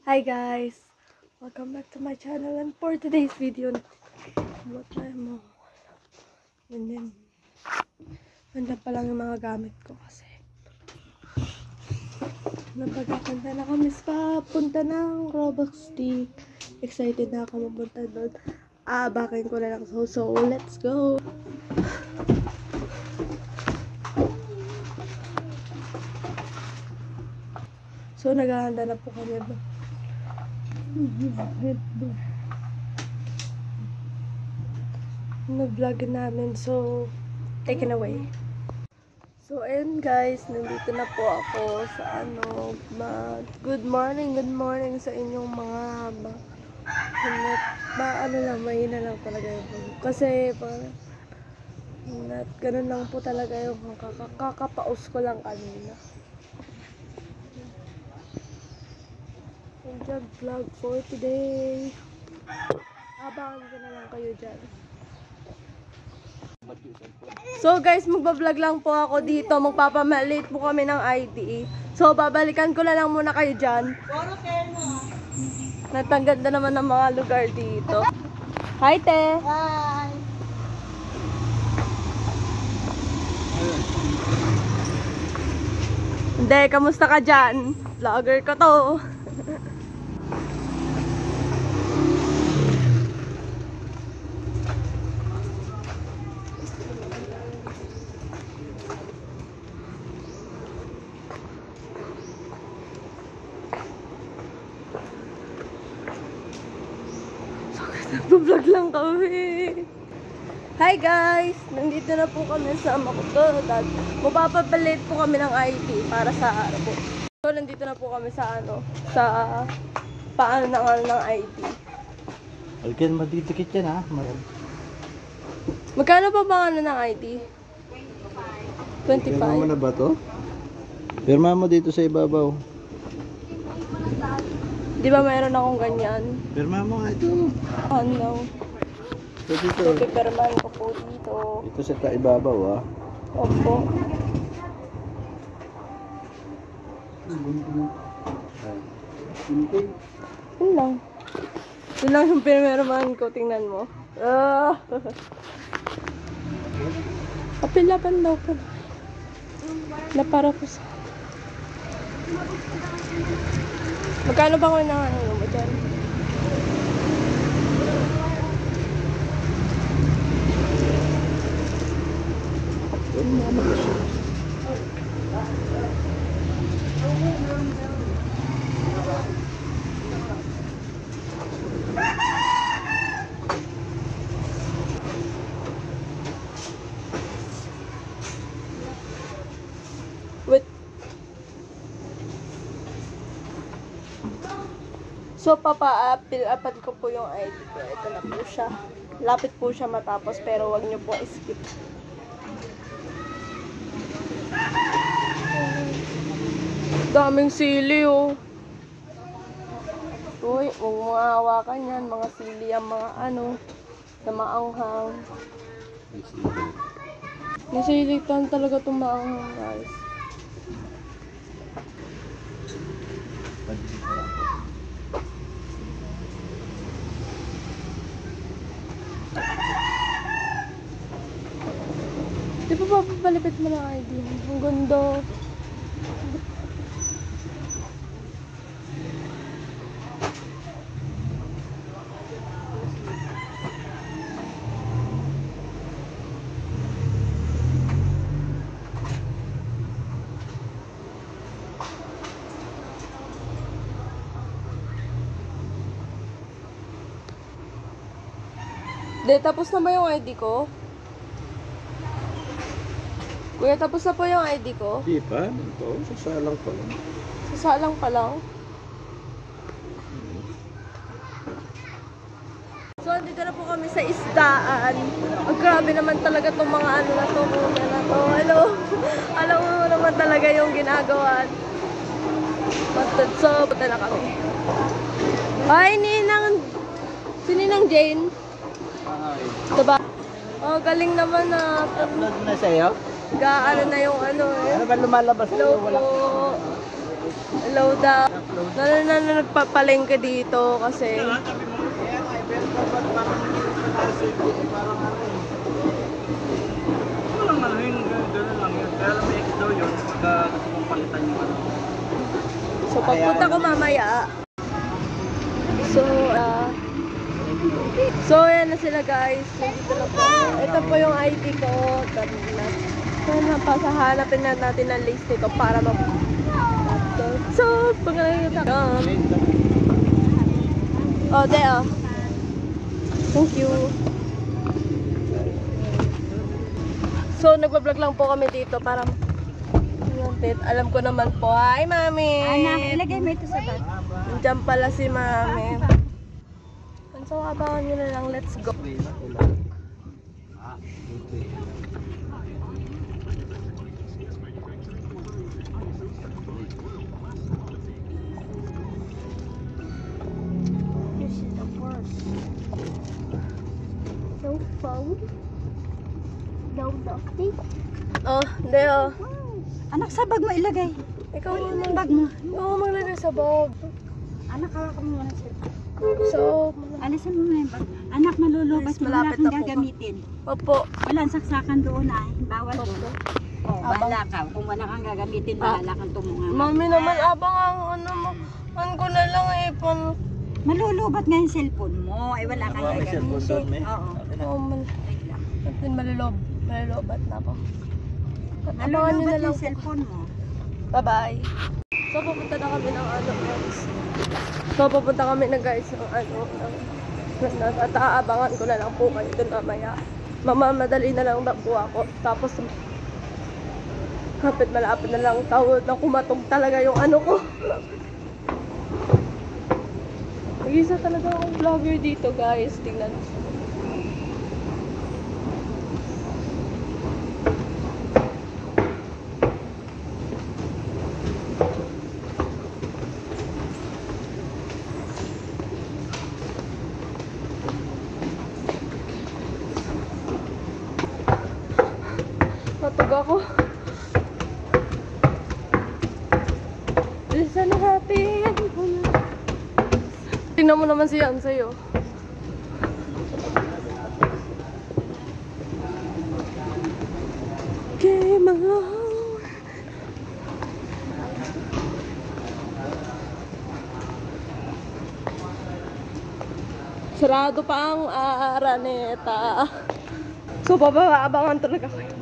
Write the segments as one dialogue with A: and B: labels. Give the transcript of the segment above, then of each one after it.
A: Hi guys! Welcome back to my channel, and for today's video, what time mo? Ganyan. Nandiyan pa lang yung mga gamit ko kasi napagkapunta na kami sa punta ng Roblox League. Excited na ako mapunta doon. Bakin ko na lang. So let's go! So naghahanda na po kami ba? Na-vlog namin, so take it away. So ayun guys, nandito na po ako sa good morning sa inyong mga mahina lang talaga yung kasi ganun lang po talaga yung kakapaus ko lang kanina. Vlog for today. Abangan ko na lang kayo dyan. So guys, magbablog lang po ako dito. Magpapamalit po kami ng ID. So babalikan ko na lang muna kayo dyan. Nataganda naman ng mga lugar dito. Hi te!
B: Hi!
A: Hindi, kamusta ka dyan? Vlogger ko to. Nagpa-vlog lang kami. Hi guys! Nandito na po kami sa Makuto. Mapapabalit po kami ng ID para sa araw. So nandito na po kami sa sa paano ng ID.
C: Alkin, madidikit yan ha.
A: Magkano pa ba ng ID? 25.
C: Pirma mo na ba to? Pirma mo dito sa ibabaw.
A: Di ba mayroon akong ganyan?
C: Pirma mo nga ito.
A: Ano?
C: Ito dito.
A: So, pipirman ko po dito.
C: Ito sa kaibabaw ha.
A: Opo. Yun lang. Yun lang yung pinirman ko. Tingnan mo. Kapilaban daw po. Na para po sa... Magkano ba ko na mo dyan? Wait. So, papa-fill-upan ko po yung ID ko. Ito na po siya. Lapit po siya matapos, pero wag niyo po skip. Daming sili, oh. Uy, huwag mga hawakan yan. Mga sili ang mga na maanghang. Nasilitan talaga itong maanghang, guys. Di ba papapalipit mo ng ID? Ang ganda. De, tapos na ba yung ID ko? Kuya, tapos na po yung ID ko?
C: Di pa? Ito, sasalang pa lang.
A: Sasalang pa lang? So, andito na po kami sa isdaan. Grabe naman talaga itong mga na to. Hello? Alam mo naman talaga yung ginagawa. Bastard, so, punta na kami. Hi, Ninang! Si Ninang Jane? Diba? Oh, galing naman na.
C: Upload na sa'yo?
A: Gaano na yung eh.
C: Ano ba lumalabas?
A: Hello po. Hello daw. nagpapalengke dito kasi
B: Walang ano yun, gano'n lang yun. Kaya lang may X daw yun, pagka gusto kong palitan yung ano.
A: so pagpunta ko mamaya. So yan na sila guys. Nandito na po. Ito po yung ID ko. Hanapin na natin ang list nito para so pagkakita ko. Oh, there. Thank you. So nagbablog lang po kami dito para alam ko naman po. Hi, Mami!
D: Anak, ilagay mo ito sa bag.
A: Nandiyan pala si Mami. So, abangan nyo na lang. Let's go.
D: This is the worst. No phone. No nothing.
A: Oh, Deo.
D: Anak, sa bag mo ilagay.
A: Ikaw
D: Ano
A: muna.
D: yung bag mo?
A: Oo, maglagay sa bag.
D: Anak, hawak mo muna sa
A: So,
D: alisan mo na yung bag. Anak, malulubas
A: Please,
D: mo. Wala
A: malapit
D: kang
A: na po.
D: gagamitin.
A: opo.
D: Walang saksakan doon ay. Bawal doon. Oh,
A: Abang.
D: bahala ka. Kung wala kang gagamitin, bahala kang tumunga.
A: Mami naman, abang ang ano mo. Ano ko na lang eh,
D: Malulubat nga yung cellphone mo. Ay, wala kang
C: May cellphone
D: gagamitin.
C: doon, may.
D: Oo. Wait lang.
A: Malulobat na ako. Abangan nyo na
D: Malulubat
A: lang
D: yung
A: po.
D: cellphone mo.
A: Bye-bye. So, pupunta na kami ng ano, guys. So, pupunta kami na guys ng ano, at aabangan ko na lang po kayo dun mamaya. Mamamadali na lang po ako. Tapos, malapit na lang tawad na kumatog talaga yung ano ko. Nag-isa talaga akong vlogger dito guys. Tingnan. Matog ako. Listen happy. Tingnan mo naman si Yan sa'yo. Came along. Sarado pa ang Araneta. So, babaabangan talaga kayo.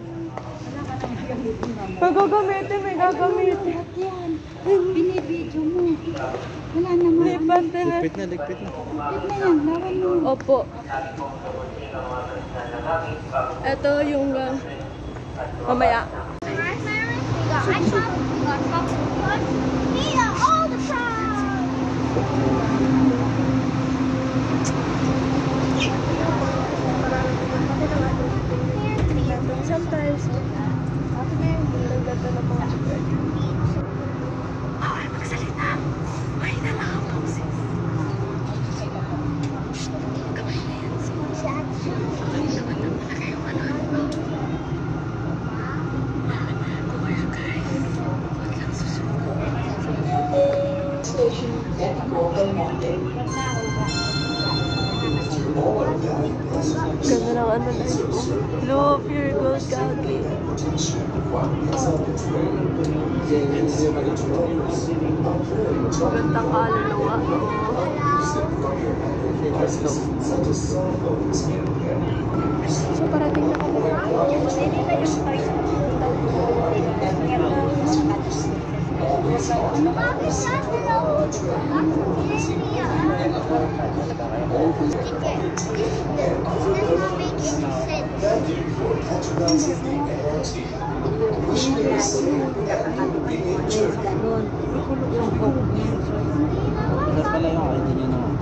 A: Magagamitin, may gagamitin.
D: Yan. Binibidyo mo. Wala naman.
A: Lipat na.
C: Ligpit na, ligpit na.
D: Wait na yan. Lawan mo.
A: Opo. Ito yung mamaya. Sometimes, nagdata ng mga ay, magsalita. Ay, lang ang boses. Kamay na yan. Kamay naman na talaga yung ano. Kumayo guys. Huwag lang susuko. Ganda ng ano na yun. Love your gold kagi. Magandang kaluluwa. So parating na kami.
C: Ito pala yung ID niya naman.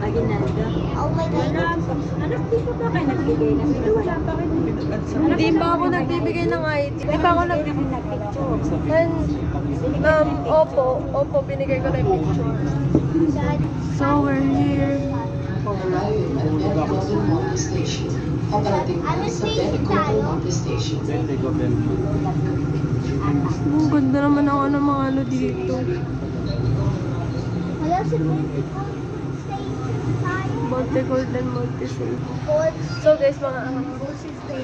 D: Aguinaldo. Oh my God. Anak, di pa ba kayo nagbigay ng wala pa kayo.
A: Hindi pa ako nagbibigay ng ID. Hindi pa ako nagbibigay.
D: Nagpicture.
A: Opo, binigay ko na yung picture. So we're here.
C: Pwede ko, Ben.
A: Ang ganda naman ang ano, mga ano dito.
D: Wala si Multicold Station tayo.
A: Multi-gold and multi-safe. So guys, mga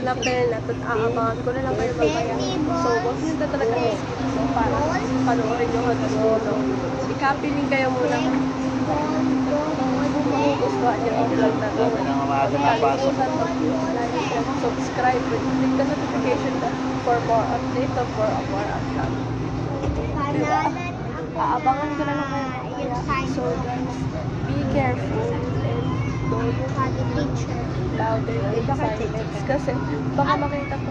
A: lapel na ito, aabangan ko na lang kayo mamaya. So, huwag nyo na talaga i-skip. So, para panoorin nyo hanggang dulo. I-copy link kayo muna. Kung magugustuhan nyo ang vlog na ito. Kalimutan mag-like and subscribe. Click the notification bell for more update or for more upcoming. Diba? Aabangan ko na lang kayo mamaya. So guys, be careful and don't louder in silence. Kasi baka makita ko.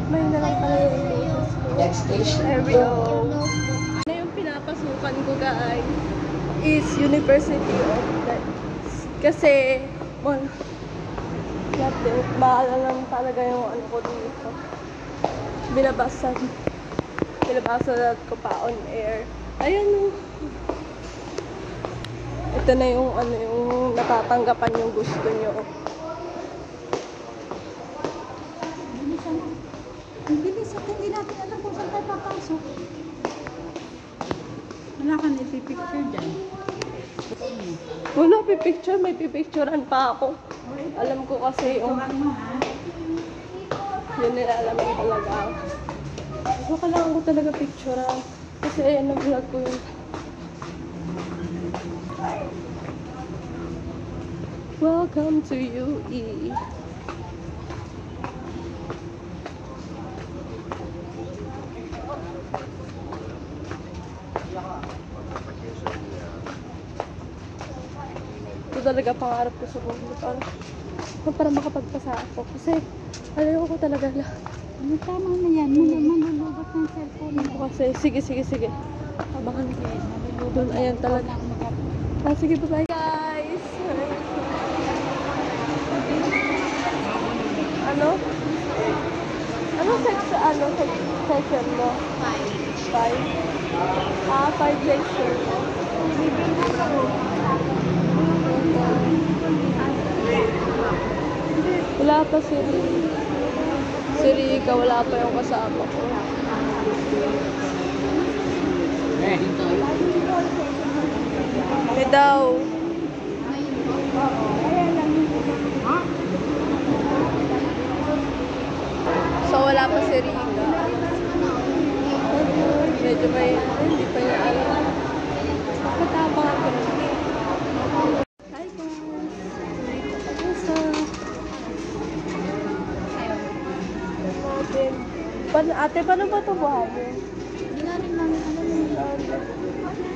A: May na lang pala yung boses ko.
C: Next station.
A: There we go. Na yung pinapasukan ko guys is University of Lights. Kasi bahala lang talaga yung ano ko dito. Binabasan ko pa on air. Ayan. Ito na yung ano, yung natatanggapan yung gusto nyo.
D: Ang bilis at hindi natin alam kung saan tayo papasok. Wala kang ipipicture dyan.
A: Wala, pipicture. May pipicturean pa ako. Alam ko kasi yung yun nilalaman talaga. So, kailangan ko talaga picturean. Kasi ayan, nag-vlog ko yun. Welcome to UE. Ito talaga pangarap ko sa buhay. Para makapagpasa ako. Kasi ayaw ko talaga
D: Tama na yan. Malulubat ng cellphone mo.
A: kasi sige. Abangan ko. Doon, ayan talaga. Sige, bye-bye guys. Ano section mo? 5. 5 section. Wala pa si Rika, wala pa yung kasama ko. May daw. So, wala pa si Rika. Medyo hindi pa niya alam. Katabangan ko na. Hi guys! Ate, paano ba ito buhayin?
D: Hindi na rin namin alam yun.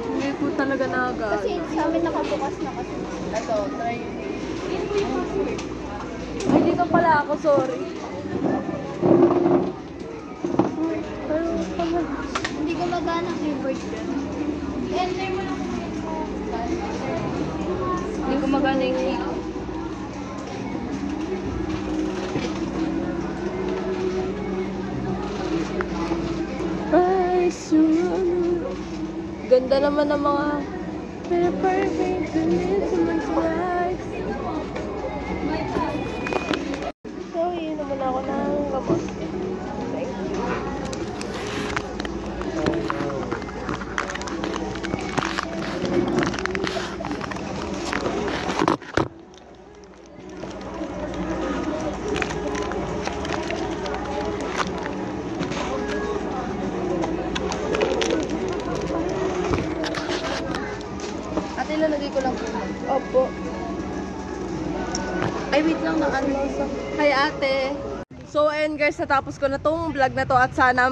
A: Hindi ko talaga nag-
D: Kasi sa amin nakabukas na kasi.
A: Ito, try Ay, dito pala ako, sorry.
D: Hindi ko magana keyboard dyan. Enter mo lang.
A: Hindi ko magana yung keyboard. Ay, ganda naman ng mga perfect goodness and lights. So, yun naman ako ng gamot. Thank you.
D: Ate, lalagay ko lang po.
A: Opo.
D: Ay, wait lang na ano.
A: Hi ate. So ayun guys, natapos ko na tong vlog na to at sana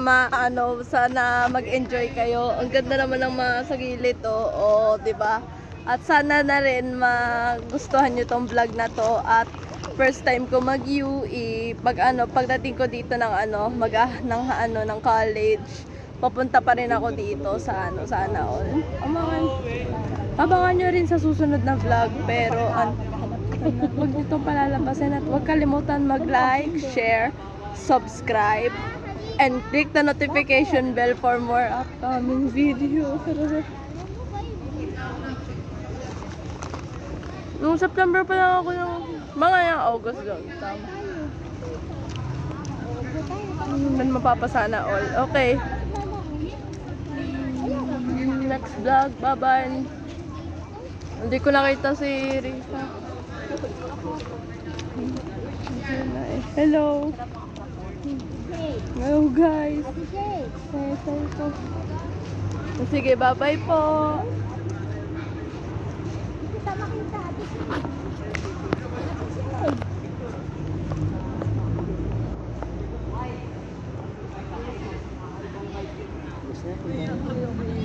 A: sana mag-enjoy kayo. Ang ganda naman ng mga sa gilid oh, 'di ba? At sana na rin magustuhan niyo tong vlog na to at first time ko mag-UE pagdating ko dito ng ng college. Papunta pa rin ako dito sa sana all. Abangan nyo rin sa susunod na vlog pero huwag nyo itong palalampasin at huwag kalimutan mag-like, share, subscribe, and click the notification bell for more upcoming videos. Noong September pa lang ako yung mga August doon. Tama. Man mapapasana all. Okay. Next vlog. Bye-bye. Hindi ko nakita si Risa. Hello. Hello guys. Sige, bye-bye po.